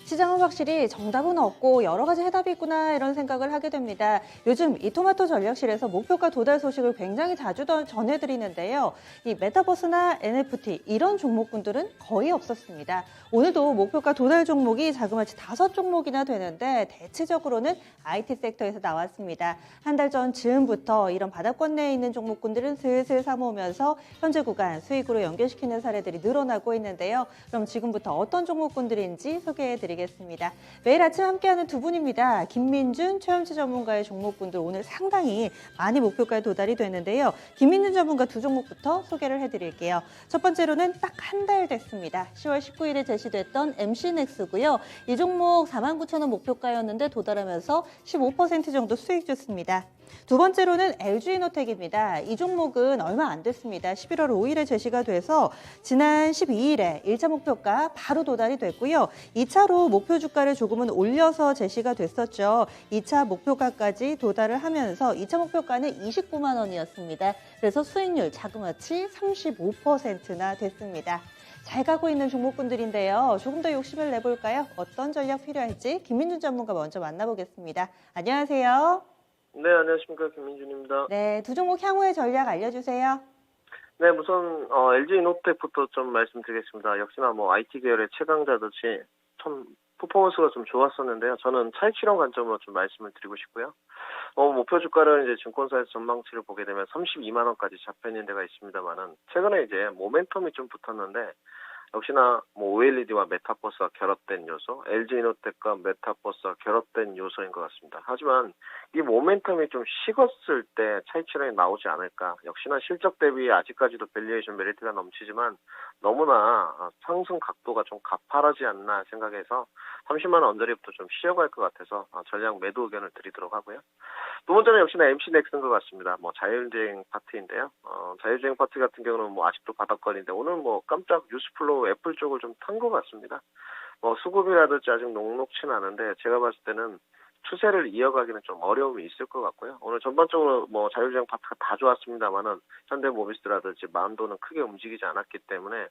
시장은 확실히 정답은 없고 여러 가지 해답이 있구나 이런 생각을 하게 됩니다. 요즘 이 토마토 전략실에서 목표가 도달 소식을 굉장히 자주 전해드리는데요. 이 메타버스나 NFT 이런 종목군들은 거의 없었습니다. 오늘도 목표가 도달 종목이 자그마치 5종목이나 되는데 대체적으로는 IT 섹터에서 나왔습니다. 한 달 전 즈음부터 이런 바닥권 내에 있는 종목군들은 슬슬 사모으면서 현재 구간 수익으로 연결시키는 사례들이 늘어나고 있는데요. 그럼 지금부터 어떤 종목군들인지 소개해드리겠습니다. 매일 아침 함께하는 두 분입니다. 김민준, 최현지 전문가의 종목군들 오늘 상당히 많이 목표가에 도달이 되는데요. 김민준 전문가 두 종목부터 소개를 해드릴게요. 첫 번째로는 딱 한 달 됐습니다. 10월 19일에 제시됐던 MC넥스고요. 이 종목 49,000원 목표가였는데 도달하면서 15% 정도 수익 줬습니다. 두 번째로는 LG이노텍입니다. 이 종목은 얼마 안 됐습니다. 11월 5일에 제시가 돼서 지난 12일에 1차 목표가 바로 도달이 됐고요. 2차로 목표 주가를 조금은 올려서 제시가 됐었죠. 2차 목표가까지 도달을 하면서 2차 목표가는 29만 원이었습니다. 그래서 수익률 자그마치 35%나 됐습니다. 잘 가고 있는 종목군들인데요. 조금 더 욕심을 내볼까요? 어떤 전략 필요할지 김민준 전문가 먼저 만나보겠습니다. 안녕하세요. 네, 안녕하십니까. 김민준입니다. 네, 두 종목 향후의 전략 알려주세요. 네, 우선 LG이노텍부터 좀 말씀드리겠습니다. 역시나 IT 계열의 최강자듯이 참 퍼포먼스가 좀 좋았었는데요. 저는 차익 실현 관점으로 좀 말씀을 드리고 싶고요. 목표 주가를 이제 증권사에서 전망치를 보게 되면 32만 원까지 잡혀 있는 데가 있습니다만은 최근에 이제 모멘텀이 좀 붙었는데 역시나 OLED와 메타버스가 결합된 요소, LG이노텍과 메타버스가 결합된 요소인 것 같습니다. 하지만 이 모멘텀이 좀 식었을 때 차익 실현이 나오지 않을까. 역시나 실적 대비 아직까지도 밸류에이션 메리트가 넘치지만 너무나 상승 각도가 좀 가파르지 않나 생각해서 30만 원 언저리부터 좀 쉬어갈 것 같아서 전략 매도 의견을 드리도록 하고요. 두 번째는 역시나 MC넥스인 것 같습니다. 자율주행 파트인데요. 자율주행 파트 같은 경우는 아직도 바닥권인데 오늘 깜짝 뉴스플로우 애플 쪽을 좀 탄 것 같습니다. 수급이라든지 아직 녹록치는 않은데 제가 봤을 때는 추세를 이어가기는 좀 어려움이 있을 것 같고요. 오늘 전반적으로 자율주행 파트가 다 좋았습니다만은 현대모비스라든지 마운도는 크게 움직이지 않았기 때문에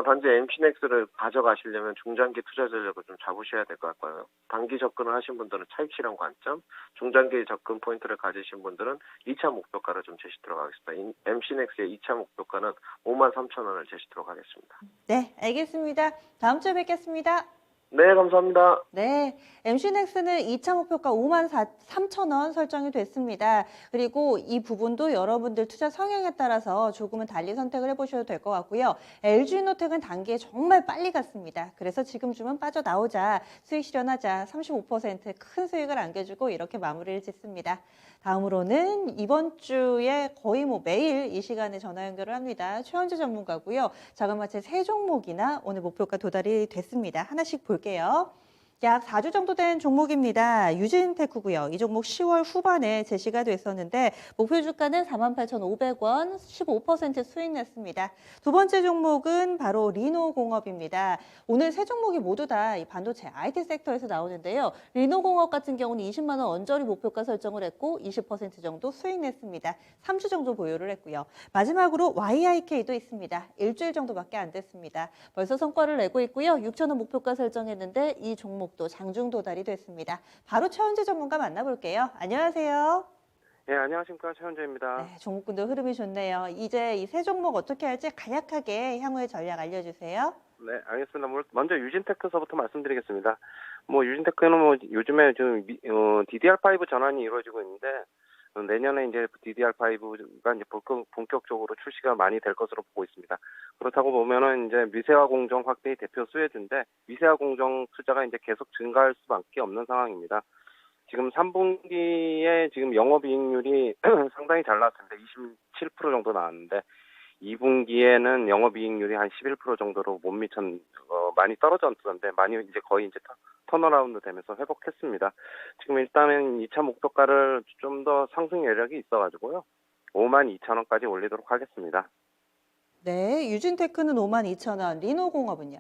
단지 MC넥스를 가져가시려면 중장기 투자 전략을 좀 잡으셔야 될 것 같고요. 단기 접근을 하신 분들은 차익 실현 관점, 중장기 접근 포인트를 가지신 분들은 2차 목표가를 좀 제시도록 하겠습니다. MC넥스의 2차 목표가는 53,000원을 제시도록 하겠습니다. 네, 알겠습니다. 다음 주에 뵙겠습니다. 네, 감사합니다. 네, MC넥스는 2차 목표가 5만 3천원 설정이 됐습니다. 그리고 이 부분도 여러분들 투자 성향에 따라서 조금은 달리 선택을 해보셔도 될 것 같고요. LG이노텍은 단기에 정말 빨리 갔습니다. 그래서 지금쯤은 빠져나오자, 수익 실현하자, 35% 큰 수익을 안겨주고 이렇게 마무리를 짓습니다. 다음으로는 이번 주에 거의 매일 이 시간에 전화 연결을 합니다. 최현지 전문가고요. 자그마치 3종목이나 오늘 목표가 도달이 됐습니다. 하나씩 볼게요. 약 4주 정도 된 종목입니다. 유진테크고요. 이 종목 10월 후반에 제시가 됐었는데 목표 주가는 48,500원, 15% 수익 냈습니다. 두 번째 종목은 바로 리노공업입니다. 오늘 세 종목이 모두 다 이 반도체 IT 섹터에서 나오는데요. 리노공업 같은 경우는 20만 원 언저리 목표가 설정을 했고 20% 정도 수익 냈습니다. 3주 정도 보유를 했고요. 마지막으로 YIK도 있습니다. 일주일 정도밖에 안 됐습니다. 벌써 성과를 내고 있고요. 6,000원 목표가 설정했는데 이 종목 도 장중 도달이 됐습니다. 바로 최현재 전문가 만나볼게요. 안녕하세요. 네, 안녕하십니까. 최현재입니다. 네, 종목군도 흐름이 좋네요. 이제 이 세 종목 어떻게 할지 간략하게 향후의 전략 알려주세요. 네, 알겠습니다. 먼저 유진테크서부터 말씀드리겠습니다. 유진테크는 요즘에 좀 DDR5 전환이 이루어지고 있는데 내년에 이제 DDR5가 이제 본격적으로 출시가 많이 될 것으로 보고 있습니다. 그렇다고 보면은 이제 미세화 공정 확대의 대표 수혜주인데 미세화 공정 투자가 이제 계속 증가할 수밖에 없는 상황입니다. 지금 3분기에 지금 영업이익률이 상당히 잘 나왔습니다. 27% 정도 나왔는데 2분기에는 영업이익률이 한 11% 정도로 못 많이 떨어졌는데 많이 이제 거의 이제 턴어라운드 되면서 회복했습니다. 지금 일단은 2차 목표가를 좀 더 상승 여력이 있어가지고요. 52,000원까지 올리도록 하겠습니다. 네, 유진테크는 52,000원, 리노공업은요?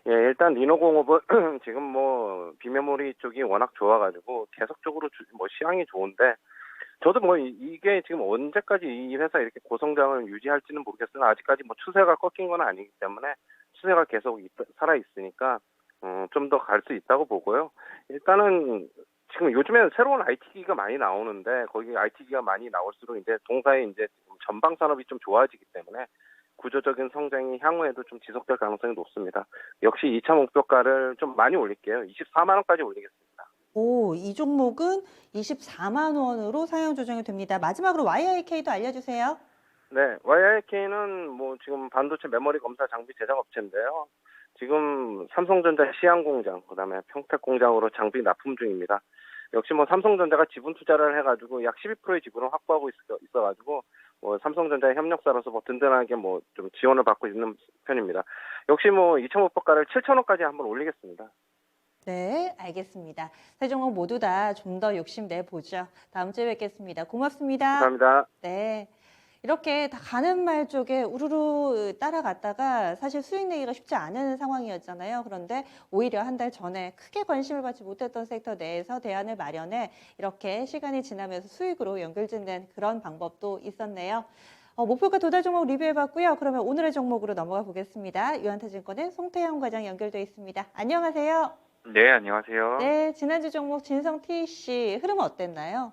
예, 일단 리노공업은 지금 비메모리 쪽이 워낙 좋아가지고 계속적으로 시향이 좋은데 저도 이게 지금 언제까지 이 회사 이렇게 고성장을 유지할지는 모르겠으나 아직까지 추세가 꺾인 건 아니기 때문에 추세가 계속 살아 있으니까 좀 더 갈 수 있다고 보고요. 일단은 지금 요즘에는 새로운 IT기가 많이 나오는데 거기 IT기가 많이 나올수록 이제 동사의 이제 전방 산업이 좀 좋아지기 때문에 구조적인 성장이 향후에도 좀 지속될 가능성이 높습니다. 역시 2차 목표가를 좀 많이 올릴게요. 24만 원까지 올리겠습니다. 오, 이 종목은 24만 원으로 상향 조정이 됩니다. 마지막으로 YIK도 알려주세요. 네, YIK는 뭐 지금 반도체 메모리 검사 장비 제작 업체인데요. 지금 삼성전자 시안 공장, 그다음에 평택 공장으로 장비 납품 중입니다. 역시 뭐 삼성전자가 지분 투자를 해가지고 약 12%의 지분을 확보하고 있어가지고 뭐 삼성전자의 협력사로서 뭐 든든하게 뭐 좀 지원을 받고 있는 편입니다. 역시 뭐 2,500가를 7,000원까지 한번 올리겠습니다. 네, 알겠습니다. 세 종목 모두 다 좀 더 욕심 내보죠. 다음 주에 뵙겠습니다. 고맙습니다. 감사합니다. 네. 이렇게 다 가는 말 쪽에 우르르 따라갔다가 사실 수익 내기가 쉽지 않은 상황이었잖아요. 그런데 오히려 한 달 전에 크게 관심을 받지 못했던 섹터 내에서 대안을 마련해 이렇게 시간이 지나면서 수익으로 연결짓는 그런 방법도 있었네요. 목표가 도달 종목 리뷰해봤고요. 그러면 오늘의 종목으로 넘어가 보겠습니다. 유한타증권의 송태영 과장 연결돼 있습니다. 안녕하세요. 네, 안녕하세요. 네, 지난주 종목 진성 TC 흐름은 어땠나요?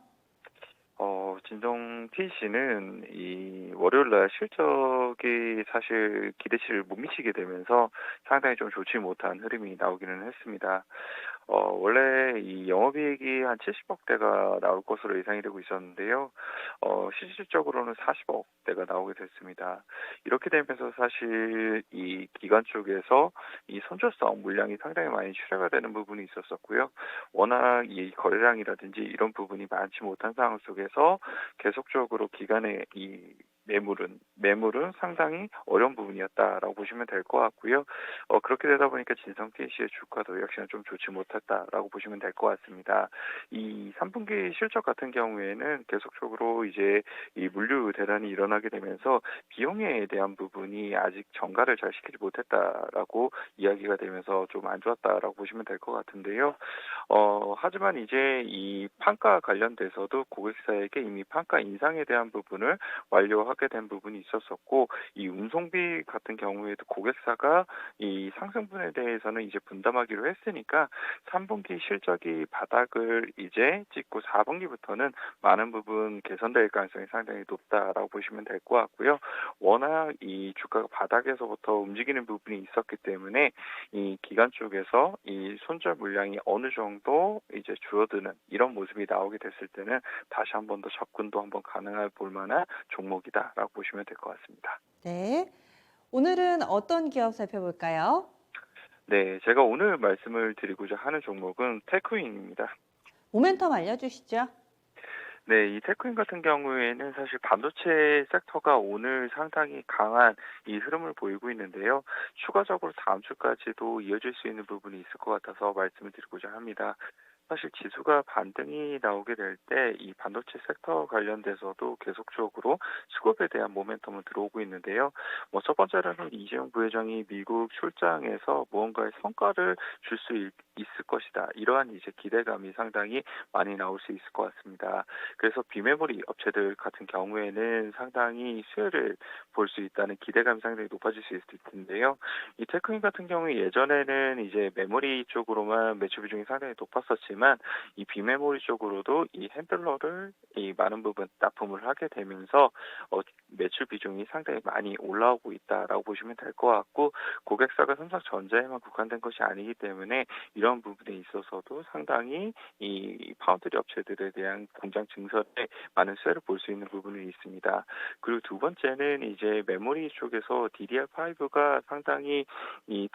진성 TC는 이 월요일 날 실적이 사실 기대치를 못 미치게 되면서 상당히 좀 좋지 못한 흐름이 나오기는 했습니다. 원래 이 영업이익이 한 70억대가 나올 것으로 예상이 되고 있었는데요. 실질적으로는 40억대가 나오게 됐습니다. 이렇게 되면서 사실 이 기관 쪽에서 이 선조성 물량이 상당히 많이 출하가 되는 부분이 있었었고요. 워낙 이 거래량이라든지 이런 부분이 많지 못한 상황 속에서 계속적으로 기관의 이 매물은 상당히 어려운 부분이었다라고 보시면 될 것 같고요. 그렇게 되다 보니까 진성 TC의 주가도 역시나 좀 좋지 못했다라고 보시면 될 것 같습니다. 이 3분기 실적 같은 경우에는 계속적으로 이제 이 물류 대란이 일어나게 되면서 비용에 대한 부분이 아직 전가를 잘 시키지 못했다라고 이야기가 되면서 좀 안 좋았다라고 보시면 될 것 같은데요. 하지만 이제 이 판가 관련돼서도 고객사에게 이미 판가 인상에 대한 부분을 완료하게 된 부분이 있었었고, 이 운송비 같은 경우에도 고객사가 이 상승분에 대해서는 이제 분담하기로 했으니까 3분기 실적이 바닥을 이제 찍고 4분기부터는 많은 부분 개선될 가능성이 상당히 높다라고 보시면 될 것 같고요. 워낙 이 주가가 바닥에서부터 움직이는 부분이 있었기 때문에 이 기관 쪽에서 이 손절 물량이 어느 정도 이제 줄어드는 이런 모습이 나오게 됐을 때는 다시 한 번 더 접근도 한번 가능할 볼 만한 종목이다라고 보시면 될 것 같습니다. 네. 오늘은 어떤 기업 살펴볼까요? 네, 제가 오늘 말씀을 드리고자 하는 종목은 테크윈입니다. 모멘텀 알려주시죠. 네, 이 테크윈 같은 경우에는 사실 반도체 섹터가 오늘 상당히 강한 이 흐름을 보이고 있는데요. 추가적으로 다음 주까지도 이어질 수 있는 부분이 있을 것 같아서 말씀을 드리고자 합니다. 사실 지수가 반등이 나오게 될 때 이 반도체 섹터 관련돼서도 계속적으로 수급에 대한 모멘텀은 들어오고 있는데요. 뭐 첫 번째로는 이재용 부회장이 미국 출장에서 무언가의 성과를 줄 수 있을 것이다. 이러한 이제 기대감이 상당히 많이 나올 수 있을 것 같습니다. 그래서 비메모리 업체들 같은 경우에는 상당히 수혜를 볼 수 있다는 기대감이 상당히 높아질 수 있을 텐데요. 이 테크윈 같은 경우에 예전에는 이제 메모리 쪽으로만 매출 비중이 상당히 높았었지만 이 비메모리 쪽으로도 이 핸들러를 이 많은 부분 납품을 하게 되면서 매출 비중이 상당히 많이 올라오고 있다라고 보시면 될 것 같고, 고객사가 삼성전자에만 국한된 것이 아니기 때문에 이런 부분에 있어서도 상당히 이 파운드리 업체들에 대한 공장 증설에 많은 수혜를 볼 수 있는 부분이 있습니다. 그리고 두 번째는 이제 메모리 쪽에서 DDR5가 상당히 이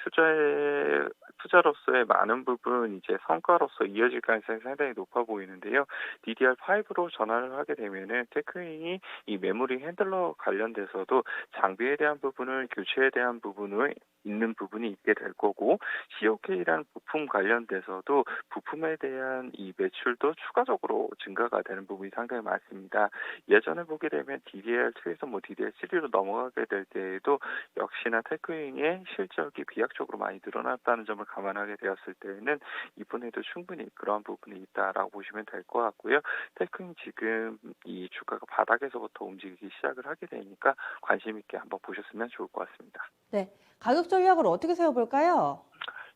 투자로서의 많은 부분 이제 성과로서 이어질 가능성이 상당히 높아 보이는데요. DDR5로 전환을 하게 되면은 테크윈이 이 메모리 핸들러 관련돼서도 장비에 대한 부분을 교체에 대한 부분을 있는 부분이 있게 될 거고, COK라는 부품 관련돼서도 부품에 대한 이 매출도 추가적으로 증가가 되는 부분이 상당히 많습니다. 예전에 보게 되면 DDR2에서 뭐 DDR3로 넘어가게 될 때에도 역시나 테크윈의 실적이 비약적으로 많이 늘어났다는 점을 감안하게 되었을 때에는 이번에도 충분히 그러한 부분이 있다라고 보시면 될 것 같고요. 테크윈 지금 이 주가가 바닥에서부터 움직이기 시작을 하게 되니까 관심 있게 한번 보셨으면 좋을 것 같습니다. 네. 가격 전략을 어떻게 세워볼까요?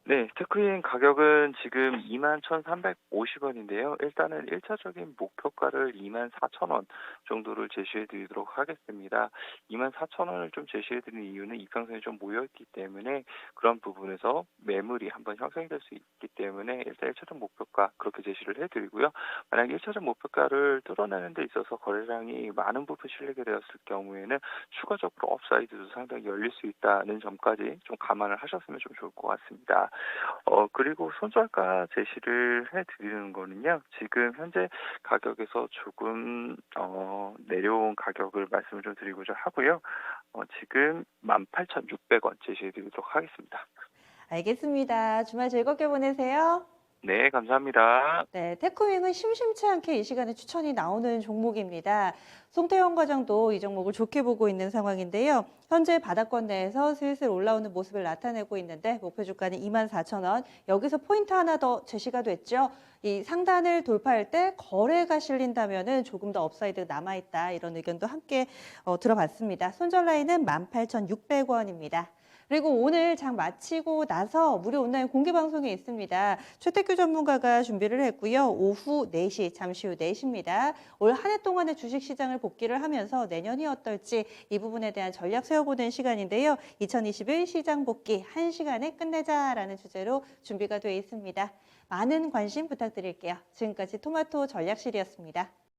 네, 테크인 가격은 지금 21,350원인데요. 일단은 1차적인 목표가를 24,000원 정도를 제시해 드리도록 하겠습니다. 24,000원을 좀 제시해 드리는 이유는 이평선이 좀 모여 있기 때문에 그런 부분에서 매물이 한번 형성될 수 있기 때문에 일단 1차적 목표가 그렇게 제시를 해 드리고요. 만약에 1차적 목표가를 뚫어내는 데 있어서 거래량이 많은 부분 실리게 되었을 경우에는 추가적으로 업사이드도 상당히 열릴 수 있다는 점까지 좀 감안을 하셨으면 좀 좋을 것 같습니다. 그리고 손절가 제시를 해드리는 거는요. 지금 현재 가격에서 조금 내려온 가격을 말씀을 좀 드리고자 하고요. 지금 18,600원 제시해드리도록 하겠습니다. 알겠습니다. 주말 즐겁게 보내세요. 네, 감사합니다. 네, 테크윙은 심심치 않게 이 시간에 추천이 나오는 종목입니다. 송태영 과장도 이 종목을 좋게 보고 있는 상황인데요. 현재 바닥권 내에서 슬슬 올라오는 모습을 나타내고 있는데 목표 주가는 24,000원. 여기서 포인트 하나 더 제시가 됐죠. 이 상단을 돌파할 때 거래가 실린다면은 조금 더 업사이드 남아있다. 이런 의견도 함께 들어봤습니다. 손절 라인은 18,600원입니다. 그리고 오늘 장 마치고 나서 무료 온라인 공개 방송이 있습니다. 최태규 전문가가 준비를 했고요. 오후 4시, 잠시 후 4시입니다. 올 한 해 동안의 주식시장을 복기를 하면서 내년이 어떨지 이 부분에 대한 전략 세워보는 시간인데요. 2021 시장 복귀 1시간에 끝내자라는 주제로 준비가 되어 있습니다. 많은 관심 부탁드릴게요. 지금까지 토마토 전략실이었습니다.